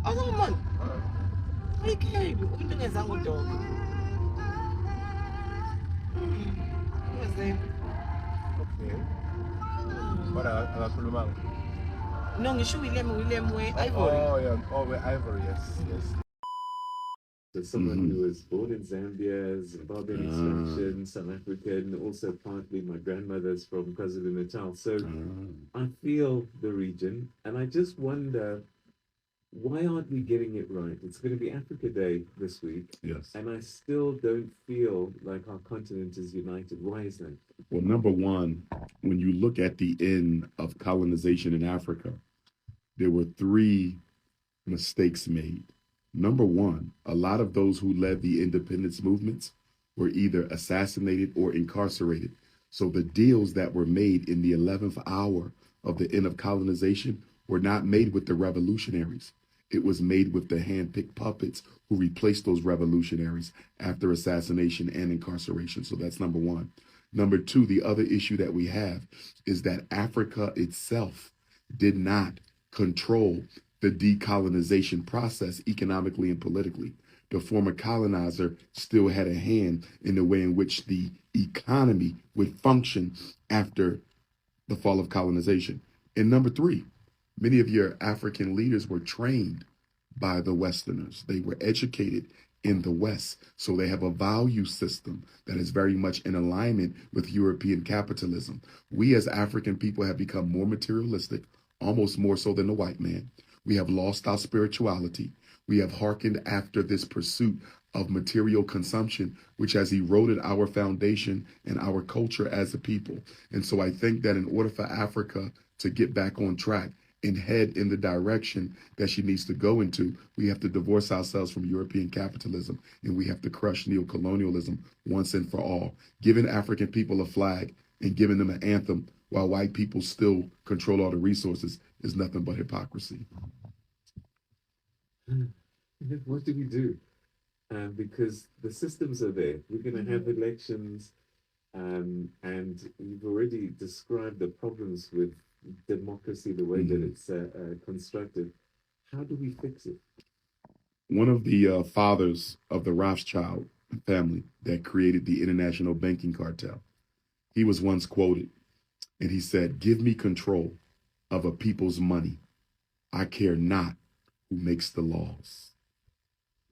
Oh, man. Okay. We're doing a zango dog. What's that? Okay. What are No, you should William way Ivory. Oh, yeah. Oh, Ivory. Yes, yes. So someone who was born in Zambia, Zimbabwean extraction, South African, also partly my grandmother's from KwaZulu-Natal. So I feel the region, and I just wonder, why aren't we getting it right? It's going to be Africa Day this week, Yes. and I still don't feel like our continent is united. Why is that? Well, number one, when you look at the end of colonization in Africa, there were three mistakes made. Number one, a lot of those who led the independence movements were either assassinated or incarcerated. So the deals that were made in the 11th hour of the end of colonization were not made with the revolutionaries. It was made with the hand-picked puppets who replaced those revolutionaries after assassination and incarceration. So that's number one. Number two, the other issue that we have is that Africa itself did not control the decolonization process economically and politically. The former colonizer still had a hand in the way in which the economy would function after the fall of colonization. And number three, many of your African leaders were trained by the Westerners. They were educated in the West. So they have a value system that is very much in alignment with European capitalism. We as African people have become more materialistic, almost more so than the white man. We have lost our spirituality. We have hearkened after this pursuit of material consumption, which has eroded our foundation and our culture as a people. And so I think that in order for Africa to get back on track and head in the direction that she needs to go into, we have to divorce ourselves from European capitalism, and we have to crush neocolonialism once and for all. Giving African people a flag and giving them an anthem while white people still control all the resources is nothing but hypocrisy. What do we do? Because the systems are there. We're going to have elections, and you've already described the problems with democracy, the way that it's constructed. How do we fix it? One of the fathers of the Rothschild family that created the international banking cartel, he was once quoted, and he said, "Give me control of a people's money. I care not who makes the laws."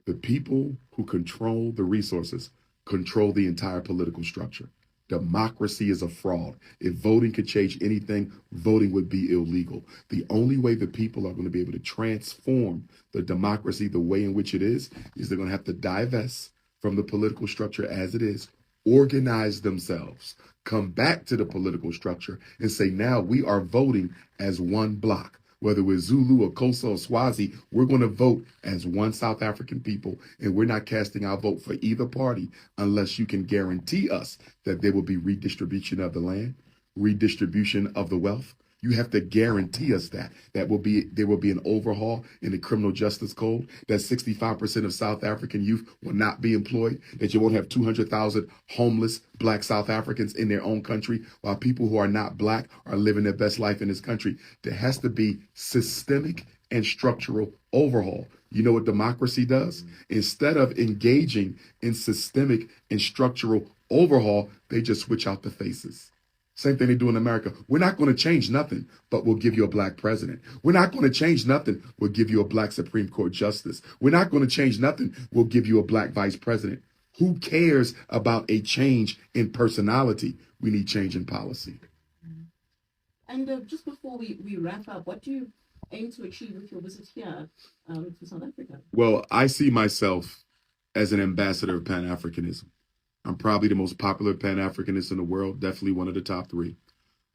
The people who control the resources control the entire political structure. Democracy is a fraud. If voting could change anything, voting would be illegal. The only way the people are going to be able to transform the democracy the way in which it is they're going to have to divest from the political structure as it is, organize themselves, come back to the political structure and say, now we are voting as one block. Whether we're Zulu or Xhosa or Swazi, we're going to vote as one South African people, and we're not casting our vote for either party unless you can guarantee us that there will be redistribution of the land, redistribution of the wealth. You have to guarantee us that there will be an overhaul in the criminal justice code, that 65% of South African youth will not be employed, that you won't have 200,000 homeless Black South Africans in their own country, while people who are not Black are living their best life in this country. There has to be systemic and structural overhaul. You know what democracy does? Instead of engaging in systemic and structural overhaul, they just switch out the faces. Same thing they do in America. We're not going to change nothing, but we'll give you a Black president. We're not going to change nothing. We'll give you a Black Supreme Court justice. We're not going to change nothing. We'll give you a Black vice president. Who cares about a change in personality? We need change in policy. And just before we wrap up, what do you aim to achieve with your visit here to South Africa? Well, I see myself as an ambassador of Pan-Africanism. I'm probably the most popular Pan-Africanist in the world, definitely one of the top three.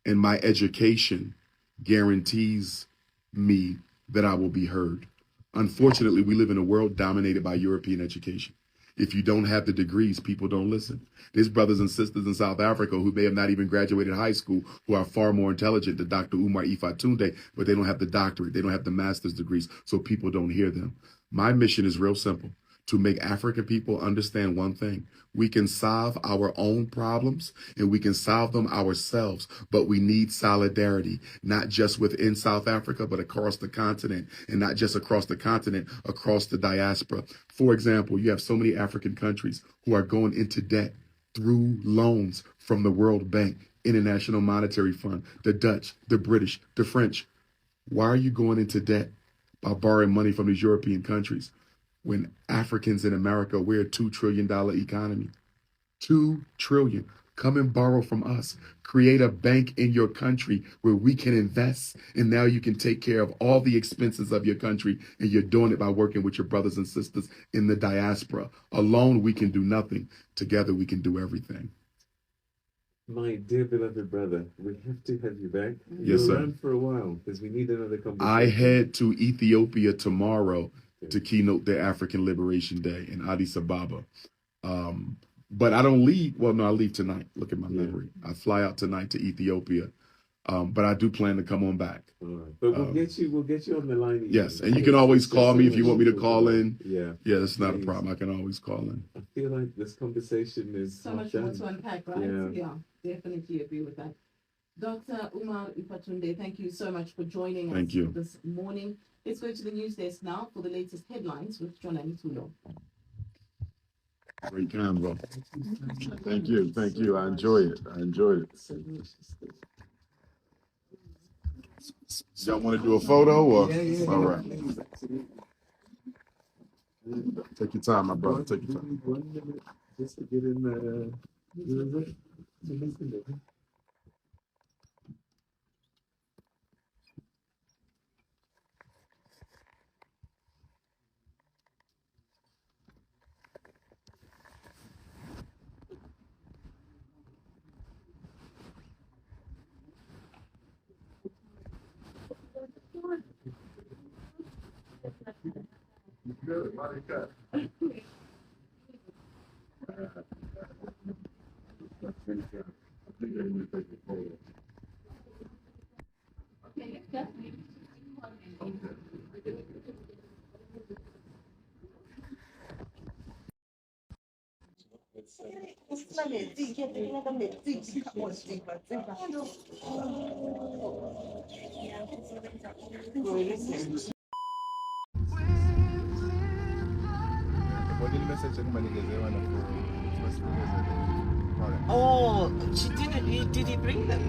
And my education guarantees me that I will be heard. Unfortunately, we live in a world dominated by European education. If you don't have the degrees, people don't listen. There's brothers and sisters in South Africa who may have not even graduated high school who are far more intelligent than Dr. Umar Tunde, but they don't have the doctorate. They don't have the master's degrees, so people don't hear them. My mission is real simple, to make African people understand one thing. We can solve our own problems and we can solve them ourselves, but we need solidarity, not just within South Africa, but across the continent, and not just across the continent, across the diaspora. For example, you have so many African countries who are going into debt through loans from the World Bank, International Monetary Fund, the Dutch, the British, the French. Why are you going into debt by borrowing money from these European countries when Africans in America, we're a $2 trillion economy? $2 trillion. Come and borrow from us. Create a bank in your country where we can invest. And now you can take care of all the expenses of your country. And you're doing it by working with your brothers and sisters in the diaspora. Alone, we can do nothing. Together, we can do everything. My dear beloved brother, we have to have you back. Yes, You're sir. around for a while because we need another conversation. I head to Ethiopia tomorrow to keynote the African Liberation Day in Addis Ababa. But I don't leave. Well, no, I leave tonight. Look at my memory. I fly out tonight to Ethiopia. But I do plan to come on back. All right. But we'll get you on the line. Yes, and you can always call me if you want me to call in. Yeah. Yeah, that's not a problem. I can always call in. I feel like this conversation is So much more to unpack, right? Yeah, definitely agree with that. Dr. Umar Ipatunde, thank you so much for joining us this morning. Let's go to the news desk now for the latest headlines with John Tulo. Great convo. Thank you. Thank you. I enjoy it. Y'all want to do a photo or? Yeah. All right. Take your time, my brother. Take your time. 1 minute just to get in the. Oh, she didn't. Did he bring them?